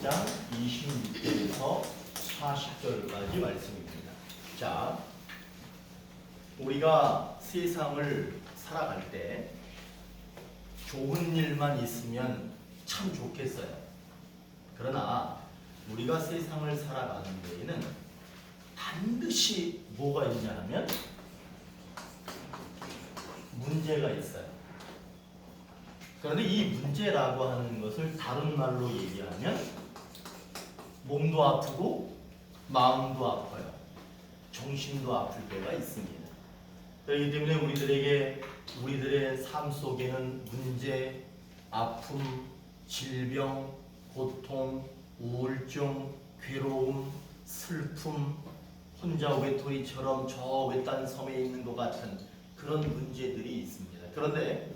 1장 26절에서 40절까지 말씀입니다. 자, 우리가 세상을 살아갈 때 좋은 일만 있으면 참 좋겠어요. 그러나 우리가 세상을 살아가는 데에는 반드시 뭐가 있냐 하면 문제가 있어요. 그런데 이 문제라고 하는 것을 다른 말로 얘기하면 몸도 아프고 마음도 아파요. 정신도 아플 때가 있습니다. 그렇기 때문에 우리들의 삶 속에는 문제, 아픔, 질병, 고통, 우울증, 괴로움, 슬픔, 혼자 외톨이처럼 저 외딴 섬에 있는 것 같은 그런 문제들이 있습니다. 그런데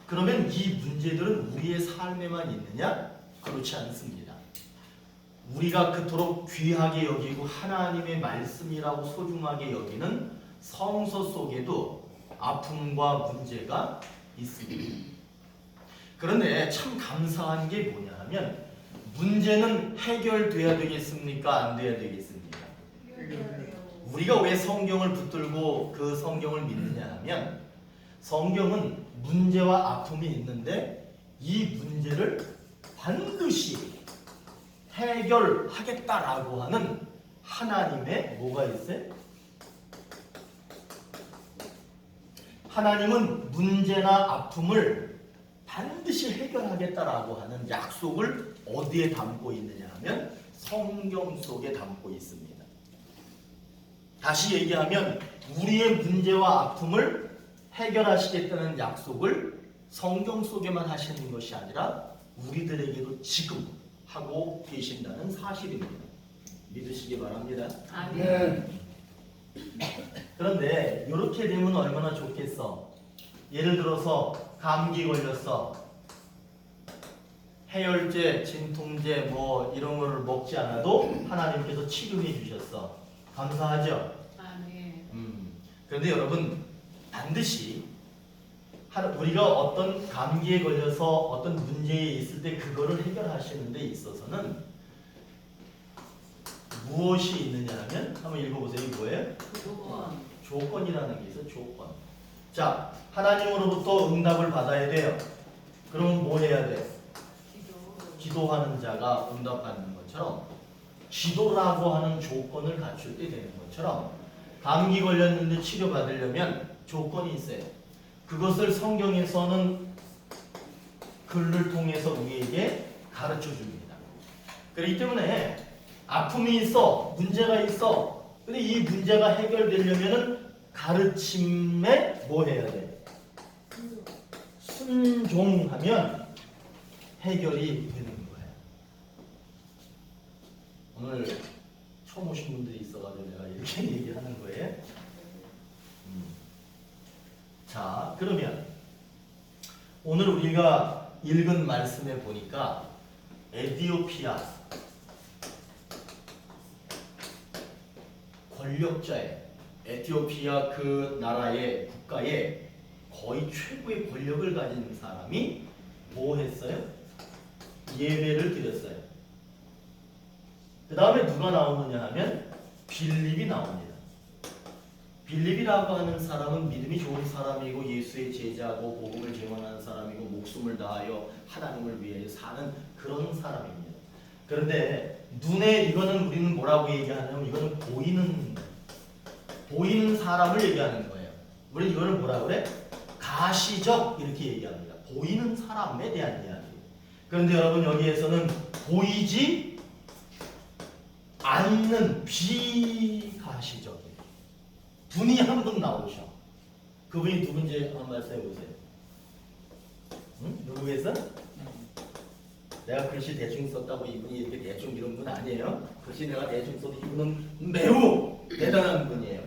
그러면 이 문제들은 우리의 삶에만 있느냐? 그렇지 않습니다. 우리가 그토록 귀하게 여기고 하나님의 말씀이라고 소중하게 여기는 성서 속에도 아픔과 문제가 있습니다. 그런데 참 감사한 게 뭐냐 하면 문제는 해결돼야 되겠습니까? 안 돼야 되겠습니까? 우리가 왜 성경을 붙들고 그 성경을 믿느냐 하면 성경은 문제와 아픔이 있는데 이 문제를 반드시 해결하겠다라고 하는 하나님의 뭐가 있어요? 하나님은 문제나 아픔을 반드시 해결하겠다라고 하는 약속을 어디에 담고 있느냐 하면 성경 속에 담고 있습니다. 다시 얘기하면 우리의 문제와 아픔을 해결하시겠다는 약속을 성경 속에만 하시는 것이 아니라 우리들에게도 지금 하고 계신다는 사실입니다. 믿으시기 바랍니다. 아멘. 그런데 이렇게 되면 얼마나 좋겠어. 예를 들어서 감기 걸렸어. 해열제, 진통제 뭐 이런 거를 먹지 않아도 하나님께서 치료해 주셨어. 감사하죠? 아멘. 그런데 여러분 반드시 우리가 어떤 감기에 걸려서 어떤 문제에 있을 때 그거를 해결하시는 데 있어서는 무엇이 있느냐 하면 한번 읽어보세요. 이게 뭐예요? 조건이라는 게 있어요. 조건. 자, 하나님으로부터 응답을 받아야 돼요. 그럼 뭐 해야 돼? 기도하는 자가 응답받는 것처럼 기도라고 하는 조건을 갖출 때 되는 것처럼 감기 걸렸는데 치료받으려면 조건이 있어요. 그것을 성경에서는 글을 통해서 우리에게 가르쳐 줍니다. 그렇기 때문에 아픔이 있어, 문제가 있어. 근데 이 문제가 해결되려면은 가르침에 뭐 해야 돼? 순종하면 해결이 되는 거예요. 오늘 처음 오신 분들이 있어가지고 내가 이렇게 얘기하는 거예요. 자, 그러면 오늘 우리가 읽은 말씀에 보니까 에티오피아 권력자의 에티오피아 그 나라의 국가의 거의 최고의 권력을 가진 사람이 뭐 했어요? 예배를 드렸어요. 그 다음에 누가 나오느냐 하면 빌립이 나옵니다. 빌립이라고 하는 사람은 믿음이 좋은 사람이고 예수의 제자고 복음을 증언하는 사람이고 목숨을 다하여 하나님을 위해 사는 그런 사람입니다. 그런데 눈에 이거는 우리는 뭐라고 얘기하냐면 이거는 보이는 사람을 얘기하는 거예요. 우리 이거를 뭐라 그래? 가시적 이렇게 얘기합니다. 보이는 사람에 대한 이야기. 그런데 여러분 여기에서는 보이지 않는 비가시적 분이 한 분 나오셔. 그분이 누군지 한번 말씀해 보세요. 응? 누구겠어? 내가 글씨 대충 썼다고 이분이 이렇게 대충 이런 분 아니에요. 글씨 내가 대충 써도 이분은 매우 대단한 분이에요.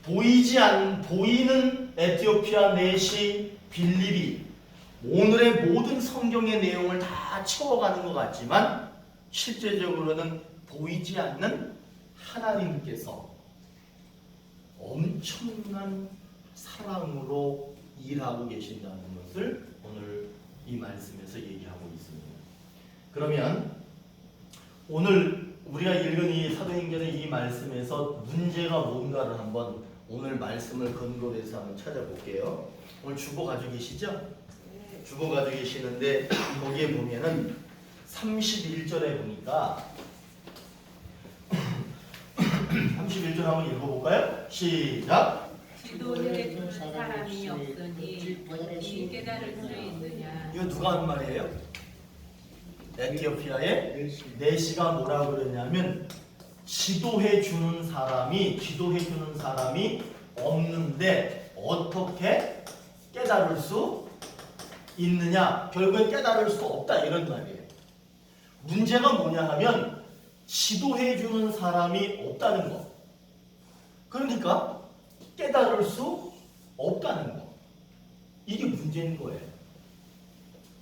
보이는 에티오피아 내시 빌립이 오늘의 모든 성경의 내용을 다 채워가는 것 같지만 실제적으로는 보이지 않는 하나님께서 엄청난 사랑으로 일하고 계신다는 것을 오늘 이 말씀에서 얘기하고 있습니다. 그러면 오늘 우리가 읽은 이 사도행전의 이 말씀에서 문제가 뭔가를 한번 오늘 말씀을 근거로 해서 한번 찾아볼게요. 오늘 주보 가지고 계시죠? 주보 가지고 계시는데 거기에 보면은 31절에 보니까 31절 한번 읽어볼까요? 시작! 지도해 주는 사람이 없으니 이 깨달을 수 있느냐. 이거 누가 한 말이에요? 에티오피아의 네시가 뭐라고 그러냐면 지도해 주는 사람이 없는데 어떻게 깨달을 수 있느냐? 결국엔 깨달을 수 없다 이런 말이에요. 문제가 뭐냐 하면 지도해 주는 사람이 없다는 거. 그러니까 깨달을 수 없다는 거. 이게 문제인 거예요.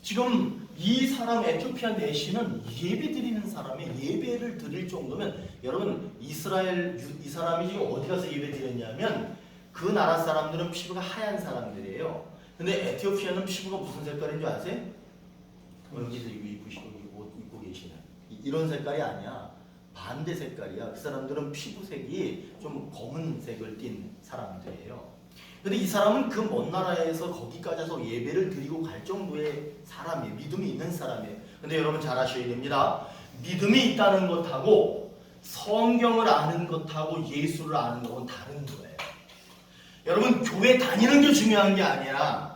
지금 이 사람 에티오피아 내시는 예배 드리는 사람이 예배를 드릴 정도면 여러분 이 사람이 지금 어디 가서 예배 드렸냐면 그 나라 사람들은 피부가 하얀 사람들이에요. 근데 에티오피아는 피부가 무슨 색깔인 줄 아세요? 여기서 이거 입고 계시는 이런 색깔이 아니야. 반대 색깔이야. 그 사람들은 피부색이 좀 검은색을 띤 사람들이에요. 근데 이 사람은 그 먼 나라에서 거기까지 와서 예배를 드리고 갈 정도의 사람이에요. 믿음이 있는 사람이에요. 근데 여러분 잘 아셔야 됩니다. 믿음이 있다는 것하고 성경을 아는 것하고 예수를 아는 것은 다른 거예요. 여러분 교회 다니는 게 중요한 게 아니라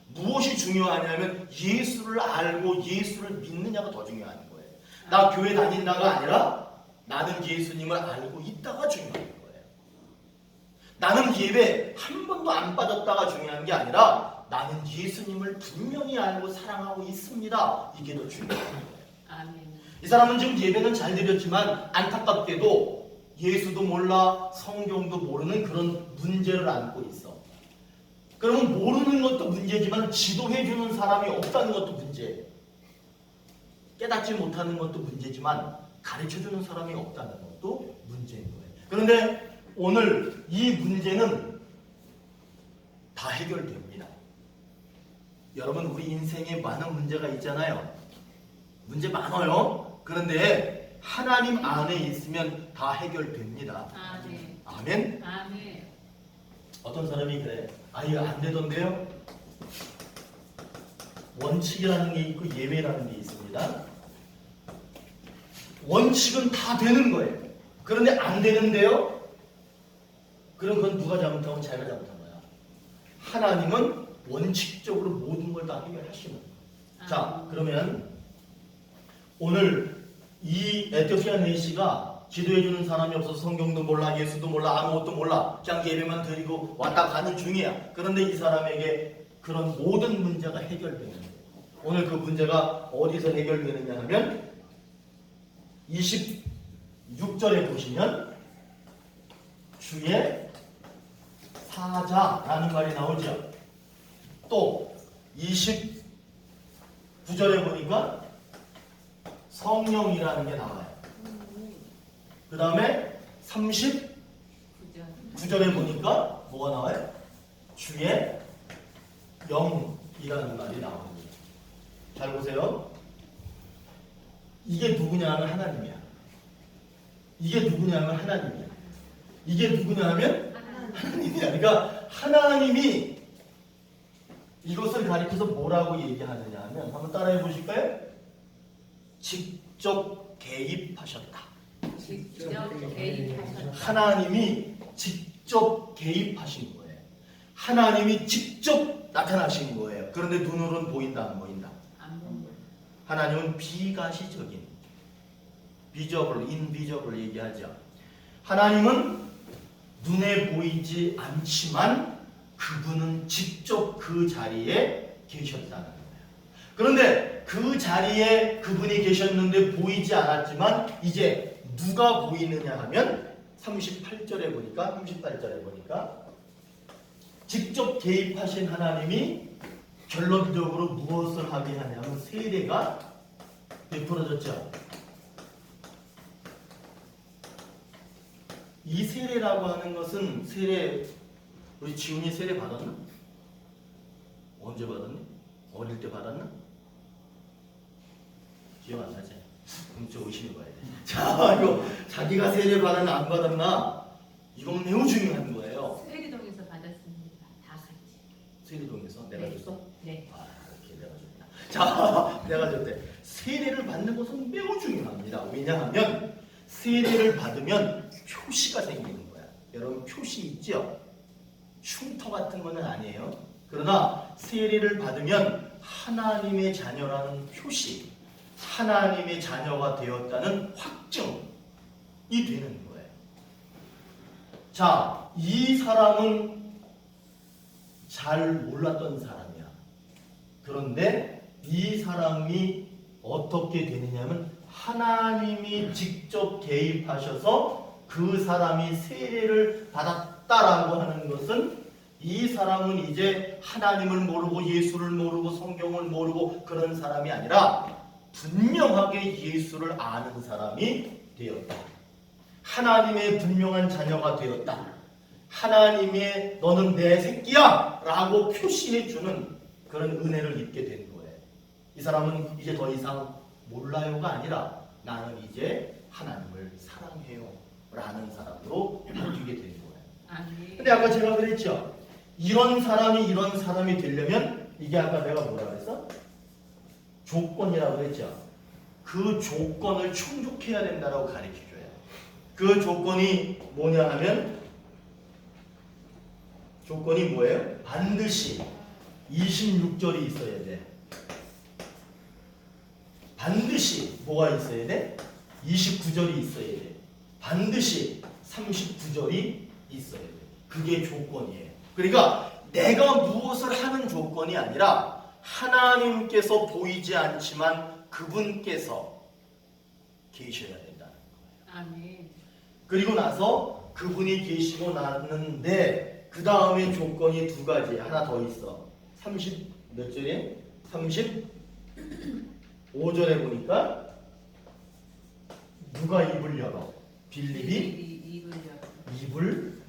무엇이 중요하냐면 예수를 알고 예수를 믿느냐가 더 중요한 거예요. 나 교회 다닌다가 아니라 나는 예수님을 알고 있다가 중요한 거예요. 나는 예배 한 번도 안 빠졌다가 중요한 게 아니라 나는 예수님을 분명히 알고 사랑하고 있습니다. 이게 더 중요한 거예요. 아멘. 이 사람은 지금 예배는 잘 드렸지만 안타깝게도 예수도 몰라 성경도 모르는 그런 문제를 안고 있어. 그러면 모르는 것도 문제지만 지도해주는 사람이 없다는 것도 문제예요. 깨닫지 못하는 것도 문제지만 가르쳐주는 사람이 없다는 것도 문제인 거예요. 그런데 오늘 이 문제는 다 해결됩니다. 여러분 우리 인생에 많은 문제가 있잖아요. 문제 많아요. 그런데 하나님 안에 있으면 다 해결됩니다. 아멘. 아멘? 아멘. 어떤 사람이 그래. 이거 안 되던데요? 원칙이라는 게 있고 예외라는 게 있습니다. 원칙은 다 되는 거예요. 그런데 안 되는데요? 그럼 그건 누가 잘못하고 자기가 잘못한 거야. 하나님은 원칙적으로 모든 걸 다 해결하시는 거예요. 자, 그러면 오늘 이 에티오피아 네시가 지도해주는 사람이 없어서 성경도 몰라 예수도 몰라 아무것도 몰라 그냥 예배만 드리고 왔다 가는 중이야. 그런데 이 사람에게 그런 모든 문제가 해결되는 거예요. 오늘 그 문제가 어디서 해결되느냐 하면 26절에 보시면 주의 사자라는 말이 나오죠. 또 29절에 보니까 성령이라는 게 나와요. 그 다음에 39절에 보니까 뭐가 나와요? 주의 영이라는 말이 나옵니다. 잘 보세요. 이게 누구냐 하면 하나님이야. 이게 누구냐 하면 하나님이야. 이게 누구냐 하면 하나님이야. 그러니까 하나님이 이것을 가리켜서 뭐라고 얘기하느냐 하면 한번 따라해 보실까요? 직접 개입하셨다. 직접 개입하셨다. 하나님이 직접 개입하신 거예요. 하나님이 직접 나타나신 거예요. 그런데 눈으로는 보인다 안 보인다? 안 보인다. 하나님은 비가시적인 비저블, 인비저블 얘기하죠. 하나님은 눈에 보이지 않지만 그분은 직접 그 자리에 계셨다는 거예요. 그런데 그 자리에 그분이 계셨는데 보이지 않았지만 이제 누가 보이느냐 하면 38절에 보니까 직접 개입하신 하나님이 결론적으로 무엇을 하게 하냐면 세례가 베풀어졌죠. 이 세례라고 하는 것은 우리 지훈이 세례 받았나? 언제 받았니? 어릴 때 받았나? 기억 안 나지? 그럼 좀 의심해 봐야 돼. 자, 이거 자기가 세례 받았나 안 받았나 이건 매우 중요한 거예요. 세리동에서 받았습니다. 다 같이. 세례동에서 내가 네. 줬어? 네. 아, 이렇게 내가 줬다. 자, 내가 줬대. 세례를 받는 것은 매우 중요합니다. 왜냐하면 세례를 받으면 표시가 생기는 거야. 여러분 표시 있죠? 흉터 같은 거는 아니에요. 그러나 세례를 받으면 하나님의 자녀라는 표시, 하나님의 자녀가 되었다는 확증이 되는 거예요. 자, 이 사람은 잘 몰랐던 사람이야. 그런데 이 사람이 어떻게 되느냐면 하나님이 직접 개입하셔서 그 사람이 세례를 받았다라고 하는 것은 이 사람은 이제 하나님을 모르고 예수를 모르고 성경을 모르고 그런 사람이 아니라 분명하게 예수를 아는 사람이 되었다. 하나님의 분명한 자녀가 되었다. 하나님의 너는 내 새끼야 라고 표시해주는 그런 은혜를 입게 된 거예요. 이 사람은 이제 더 이상 몰라요가 아니라 나는 이제 하나님을 사랑해요 라는 사람으로 바뀌게 된 거예요. 아멘. 근데 아까 제가 그랬죠. 이런 사람이 되려면 이게 아까 내가 뭐라 그랬어? 조건이라고 그랬죠. 그 조건을 충족해야 된다라고 가르쳐줘요. 그 조건이 뭐냐 하면 조건이 뭐예요? 반드시 26절이 있어야 돼. 반드시 뭐가 있어야 돼? 29절이 있어야 돼. 반드시 39절이 있어야 돼. 그게 조건이에요. 그러니까 내가 무엇을 하는 조건이 아니라 하나님께서 보이지 않지만 그분께서 계셔야 된다는 거예요. 아멘. 그리고 나서 그분이 계시고 났는데 그 다음에 조건이 두 가지 하나 더 있어. 30 몇 절에? 35절에 보니까 누가 입을 열어? 빌립이 입을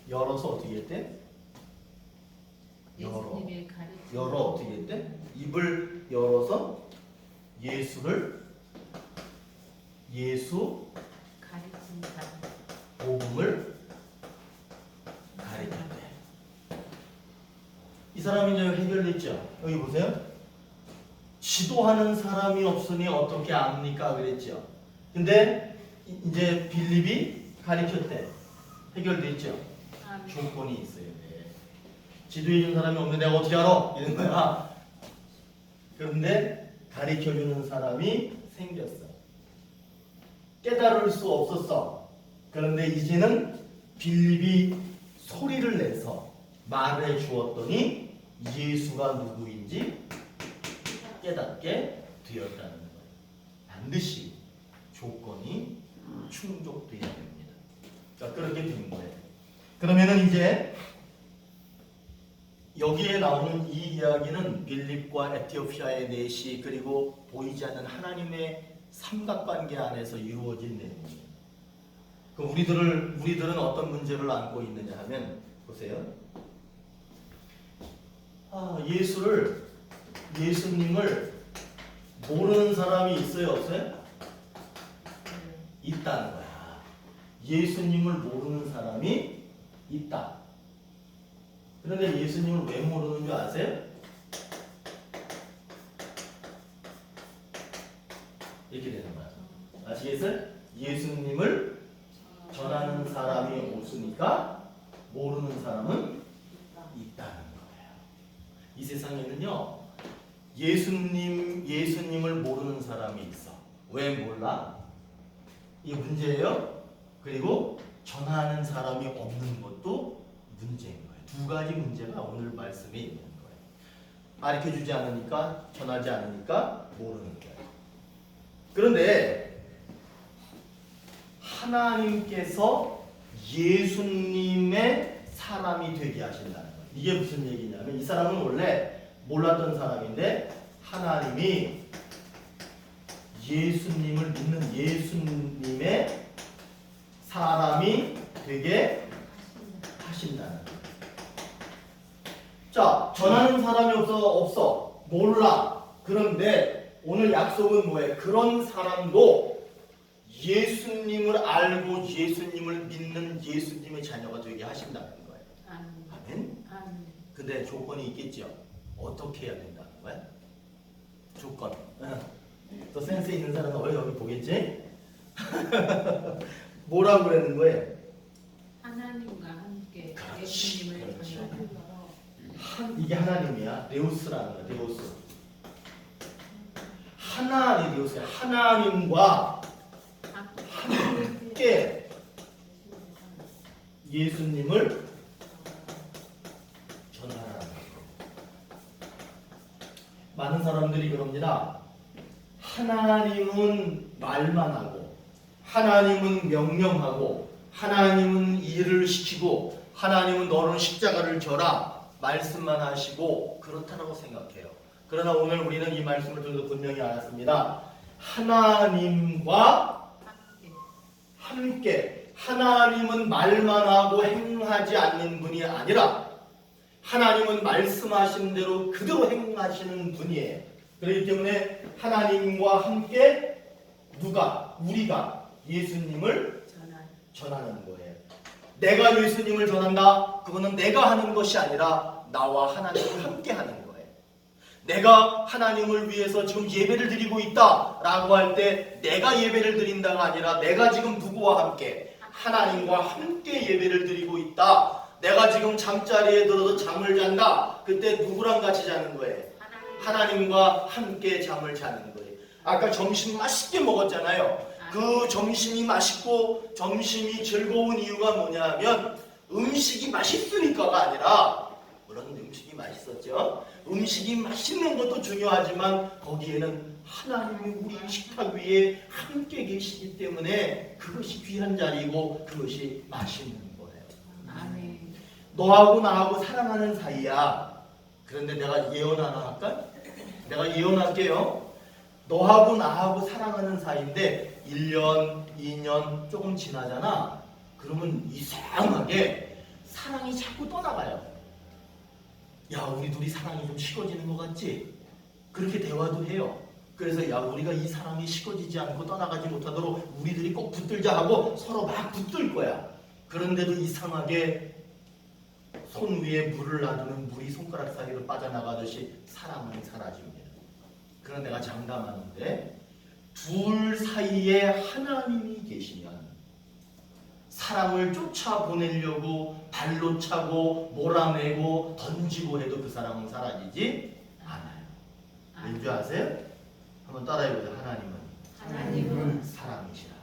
열어서 어떻게 했대? 예수님의 가르침. 열어 어떻게 했대? 입을 열어서 예수 가르침 사람. 복음을 가르쳤대. 이 사람이 이제 해결됐죠. 여기 보세요. 지도하는 사람이 없으니 어떻게 압니까? 그랬죠. 근데 이제 빌립이 가르쳤대. 해결됐죠. 아멘. 조건이 있어야 돼. 지도해주는 사람이 없는데 내가 어떻게 알아? 이런 거야. 그런데 가르쳐주는 사람이 생겼어. 깨달을 수 없었어. 그런데 이제는 빌립이 소리를 내서 말해 주었더니 예수가 누구인지 깨닫게 되었다는 거예요. 반드시 조건이 충족돼야 됩니다. 자, 그렇게 된 거예요. 그러면은 이제 여기에 나오는 이 이야기는 빌립과 에티오피아의 내시 그리고 보이지 않는 하나님의 삼각관계 안에서 이루어진 내용이에요. 그럼 우리들은 어떤 문제를 안고 있느냐 하면 보세요. 예수님을 모르는 사람이 있어요, 없어요? 있다는 거야. 예수님을 모르는 사람이 있다. 그런데 예수님을 왜 모르는 줄 아세요? 이렇게 되는 거야. 아시겠어요? 예수님을 전하는 사람이 없으니까 모르는 사람은 있다는 거예요. 이 세상에는요, 예수님을 모르는 사람이 있어. 왜 몰라? 이게 문제예요. 그리고 전하는 사람이 없는 것도 문제인 거예요. 두 가지 문제가 오늘 말씀에 있는 거예요. 가르쳐주지 않으니까, 전하지 않으니까 모르는 거예요. 그런데 하나님께서 예수님의 사람이 되게 하신다는 거예요. 이게 무슨 얘기냐면 이 사람은 원래 몰랐던 사람인데 하나님이 예수님을 믿는 예수님의 사람이 되게 하신다는 거예요. 자, 전하는 사람이 없어. 몰라. 그런데 오늘 약속은 뭐예요? 그런 사람도 예수님을 알고 예수님을 믿는 예수님의 자녀가 되게 하신다는 거예요. 아멘? 근데 조건이 있겠죠. 어떻게 해야 된다는 거야? 조건. 또 센스 있는 사람은 왜 여기 보겠지? 뭐라고 그러는 거예요? 하나님과 함께 그렇지, 예수님을 그렇지. 전하는 이게 하나님이야. 데우스라는 거야. 데우스. 하나님 데우스. 하나님과 함께 예수님을 전하라는 거예요. 많은 사람들이 그럽니다. 하나님은 말만 하고 하나님은 명령하고 하나님은 일을 시키고 하나님은 너는 십자가를 져라 말씀만 하시고 그렇다라고 생각해요. 그러나 오늘 우리는 이 말씀을 통해서 분명히 알았습니다. 하나님과 함께 하나님은 말만 하고 행하지 않는 분이 아니라 하나님은 말씀하신 대로 그대로 행하시는 분이에요. 그렇기 때문에 하나님과 함께 우리가 예수님을 전하는 거예요. 내가 예수님을 전한다. 그거는 내가 하는 것이 아니라 나와 하나님을 함께 하는 거예요. 내가 하나님을 위해서 지금 예배를 드리고 있다라고 할 때 내가 예배를 드린다가 아니라 내가 지금 누구와 함께 하나님과 함께 예배를 드리고 있다. 내가 지금 잠자리에 들어서 잠을 잔다. 그때 누구랑 같이 자는 거예요? 하나님과 함께 잠을 자는 거예요. 아까 점심 맛있게 먹었잖아요. 그 점심이 맛있고 점심이 즐거운 이유가 뭐냐 하면 음식이 맛있으니까가 아니라, 물론 음식이 맛있었죠. 음식이 맛있는 것도 중요하지만 거기에는 하나님이 우리 식탁 위에 함께 계시기 때문에 그것이 귀한 자리고 그것이 맛있는 거예요. 아멘. 너하고 나하고 사랑하는 사이야. 그런데 내가 예언 하나 할까? 내가 예언할게요. 너하고 나하고 사랑하는 사이인데 1년, 2년 조금 지나잖아. 그러면 이상하게 사랑이 자꾸 떠나가요. 야, 우리 둘이 사랑이 좀 식어지는 것 같지? 그렇게 대화도 해요. 그래서 야, 우리가 이 사랑이 식어지지 않고 떠나가지 못하도록 우리들이 꼭 붙들자 하고 서로 막 붙들 거야. 그런데도 이상하게 손 위에 물을 놔두면 물이 손가락 사이로 빠져나가듯이 사랑은 사라집니다. 그런 내가 장담하는데 둘 사이에 하나님이 계시면 사랑을 쫓아보내려고 발로 차고 몰아내고 던지고 해도 그 사랑은 사라지지 않아요. 왠지 아세요? 한번 따라해보세요. 하나님은 사랑이시라.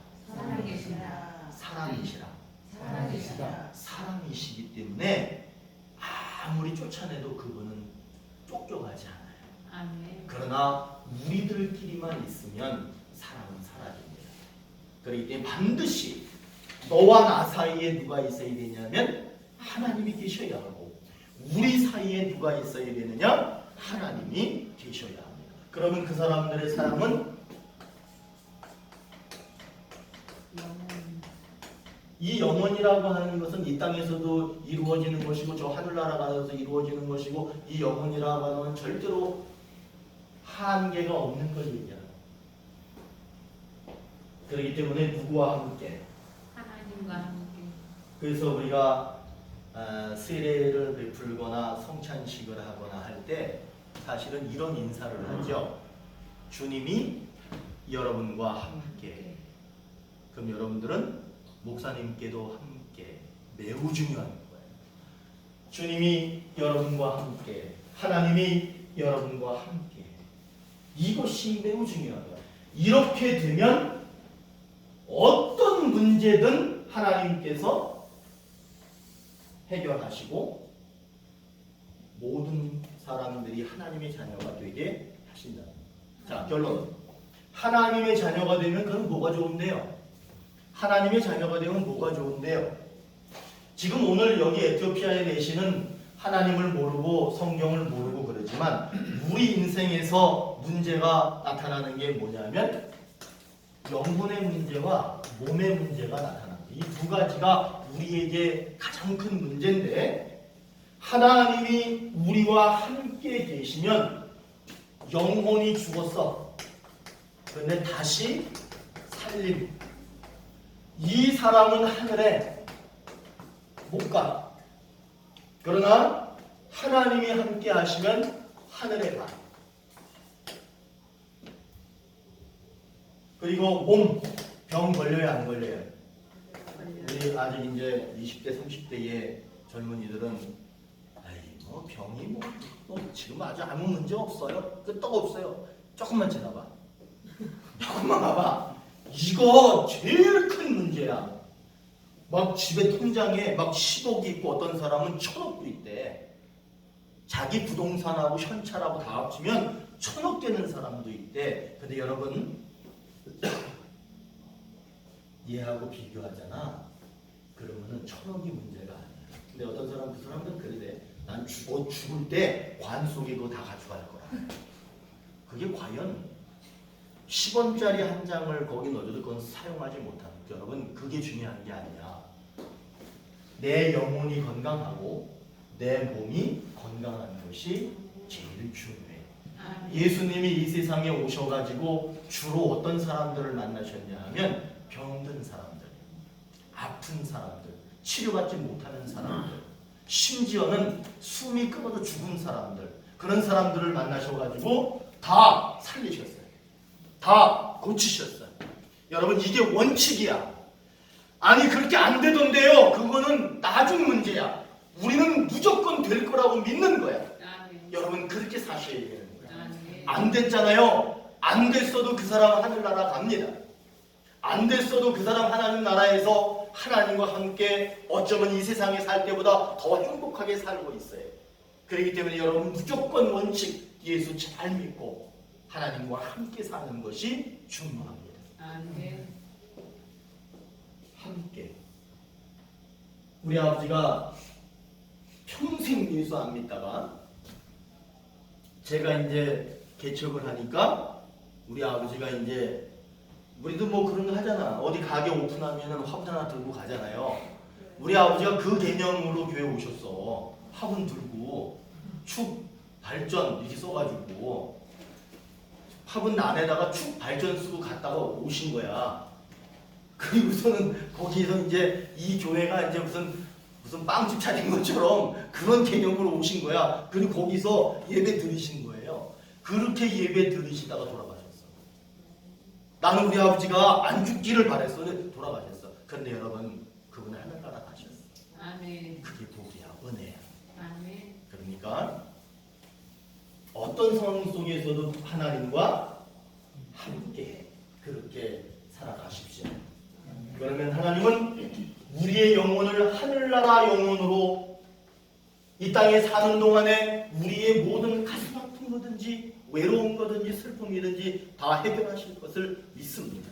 사랑이시라. 사랑이시라. 사랑이시기 때문에 아무리 쫓아내도 그분은 쫓겨가지 않아요. 아멘. 그러나 우리들끼리만 있으면 사랑은 사라집니다. 그렇기 때문에 반드시 너와 나 사이에 누가 있어야 되냐면 하나님이 계셔야 하고, 우리 사이에 누가 있어야 되느냐? 하나님이 계셔야 합니다. 그러면 그 사람들의 사랑은 이 영혼이라고 하는 것은 이 땅에서도 이루어지는 것이고 저 하늘나라 가서 이루어지는 것이고, 이 영혼이라고 하는 건 절대로 한계가 없는 걸 얘기하는. 그렇기 때문에 누구와 함께? 하나님과 함께. 그래서 우리가 세례를 베풀거나 성찬식을 하거나 할 때 사실은 이런 인사를 하죠. 주님이 여러분과 함께. 그럼 여러분들은 목사님께도 함께. 매우 중요한 거예요. 주님이 여러분과 함께, 하나님이 여러분과 함께. 이것이 매우 중요한 거예요. 이렇게 되면 어떤 문제든 하나님께서 해결하시고 모든 사람들이 하나님의 자녀가 되게 하신다. 자, 결론. 하나님의 자녀가 되면 그건 뭐가 좋은데요? 하나님의 자녀가 되면 뭐가 좋은데요? 지금 오늘 여기 에티오피아에 계시는 하나님을 모르고 성경을 모르고 그러지만 우리 인생에서 문제가 나타나는 게 뭐냐면 영혼의 문제와 몸의 문제가 나타납니다. 이 두 가지가 우리에게 가장 큰 문제인데, 하나님이 우리와 함께 계시면 영혼이 죽었어. 그런데 다시 살림. 이 사람은 하늘에 못 가. 그러나 하나님이 함께 하시면 하늘에 가. 그리고 몸, 병 걸려요, 안 걸려요? 우리 아직 이제 20대, 30대의 젊은이들은 아이 뭐 병이 뭐 지금 아주 아무 문제 없어요. 끄떡 없어요. 조금만 지나봐. 조금만 가봐. 이거 제일 큰 문제야. 막 집에 통장에 막 10억이 있고 어떤 사람은 1000억도 있대. 자기 부동산하고 현찰하고 다 합치면 1000억 되는 사람도 있대. 근데 여러분 얘하고 비교하잖아. 그러면은 1000억이 문제가 아니야. 근데 어떤 사람 그 사람은 그래. 난 죽을 때 관 속에 그거 다 가져갈 거라. 그게 과연 10원짜리 한 장을 거기 넣어줘도 그건 사용하지 못하는. 여러분 그게 중요한 게 아니야. 내 영혼이 건강하고 내 몸이 건강한 것이 제일 중요해. 예수님이 이 세상에 오셔가지고 주로 어떤 사람들을 만나셨냐 하면 병든 사람들, 아픈 사람들, 치료받지 못하는 사람들, 심지어는 숨이 끊어져 죽은 사람들, 그런 사람들을 만나셔가지고 다 살리셨어요. 다 고치셨어요. 여러분 이게 원칙이야. 아니 그렇게 안 되던데요. 그거는 나중 문제야. 우리는 무조건 될 거라고 믿는 거야. 여러분 그렇게 사셔야 되는 거야. 안 됐잖아요. 안 됐어도 그 사람 하늘나라 갑니다. 안 됐어도 그 사람 하나님 나라에서 하나님과 함께 어쩌면 이 세상에 살 때보다 더 행복하게 살고 있어요. 그렇기 때문에 여러분 무조건 원칙 예수 잘 믿고 하나님과 함께 사는 것이 중요합니다. 함께. 우리 아버지가 평생 예수 안 믿다가 제가 이제 개척을 하니까 우리 아버지가 이제 우리도 뭐 그런 거 하잖아. 어디 가게 오픈하면은 화분 하나 들고 가잖아요. 우리 아버지가 그 개념으로 교회 오셨어. 화분 들고 축 발전 이렇게 써가지고 화분 안에다가 축 발전 쓰고 갔다가 오신 거야. 그리고서는 거기서 이제 이 교회가 이제 무슨 빵집 차린 것처럼 그런 개념으로 오신 거야. 그리고 거기서 예배 드리신 거예요. 그렇게 예배 드리시다가 돌아가셨어. 나는 우리 아버지가 안 죽기를 바랬어. 돌아가셨어. 그런데 여러분 그분은 하늘나라 가셨어. 아멘. 그게 복이야, 은혜야. 아멘. 그러니까 어떤 상황 속에서도 하나님과 함께 그렇게 살아가십시오. 그러면 하나님은 우리의 영혼을 하늘나라 영혼으로 이 땅에 사는 동안에 우리의 모든 가슴 아픈 거든지 외로운 거든지 슬픔이든지 다 해결하실 것을 믿습니다.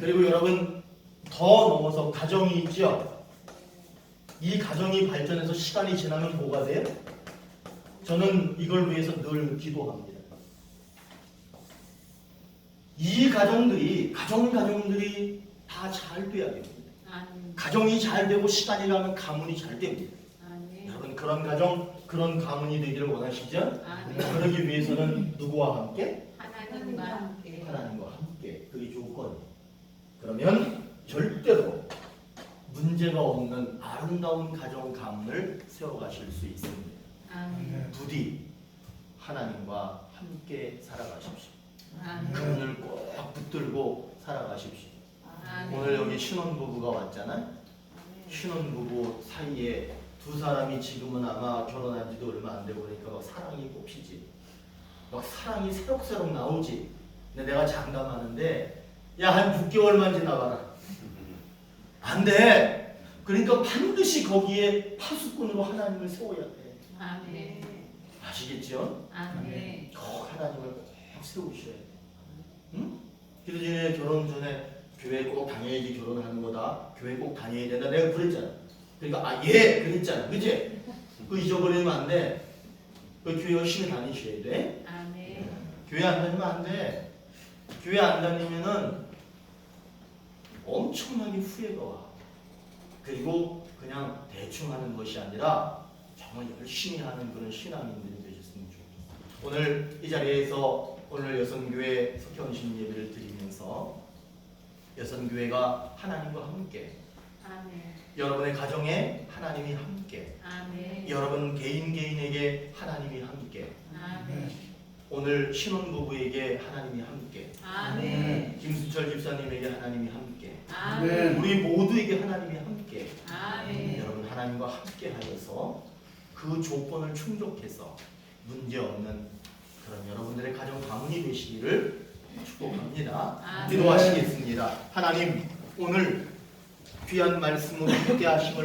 그리고 여러분 더 넘어서 가정이 있죠. 이 가정이 발전해서 시간이 지나면 뭐가 돼요? 저는 이걸 위해서 늘 기도합니다. 이 가정들이 가정들이 다 잘 돼야 됩니다. 가정이 잘 되고 시간이 가면 가문이 잘 됩니다. 여러분 그런 가정, 그런 가문이 되기를 원하시죠? 그러기 위해서는 누구와 함께? 하나님과 함께. 하나님과 함께. 그게 조건이에요. 그러면 절대로 문제가 없는 아름다운 가정 가문을 세워가실 수 있습니다. 부디 하나님과 함께 살아가십시오. 그분을 꼭 붙들고 살아가십시오. 오늘 여기 신혼부부가 왔잖아요. 신혼부부 사이에 두 사람이 지금은 아마 결혼한 지도 얼마 안 되고 그러니까 막 사랑이 꽃피지. 막 사랑이 새록새록 나오지. 근데 내가 장담하는데 야 한 6개월만 지나가라. 안 돼. 그러니까 반드시 거기에 파수꾼으로 하나님을 세워야 돼. 아멘. 아시겠죠? 아멘. 꼭 하나님을 꼭 세우셔야 돼. 응? 그래서 전에 결혼 전에 교회 꼭 다녀야지 결혼하는 거다. 교회 꼭 다녀야 된다. 내가 그랬잖아. 그러니까 그랬잖아. 그치? 그거 잊어버리면 안 돼. 그 교회 열심히 다니셔야 돼. 아멘. 교회 안 다니면 안 돼. 교회 안 다니면은 엄청나게 후회가 와. 그리고 그냥 대충 하는 것이 아니라 정말 열심히 하는 그런 신앙인들이 되셨으면 좋겠어요. 오늘 이 자리에서 오늘 여성교회 석현신 예배를 드리면서 여성교회가 하나님과 함께 아멘. 여러분의 가정에 하나님이 함께 아멘. 여러분 개인에게 하나님이 함께 아멘. 오늘 신혼부부에게 하나님이 함께 아멘. 김수철 집사님에게 하나님이 함께 아멘. 우리 모두에게 하나님이 함께 아멘. 여러분 하나님과 함께 하여서 그 조건을 충족해서 문제없는 그런 여러분들의 가정 가문이 되시기를 축복합니다. 아멘. 기도하시겠습니다. 하나님 오늘 귀한 말씀으로 함께 하심을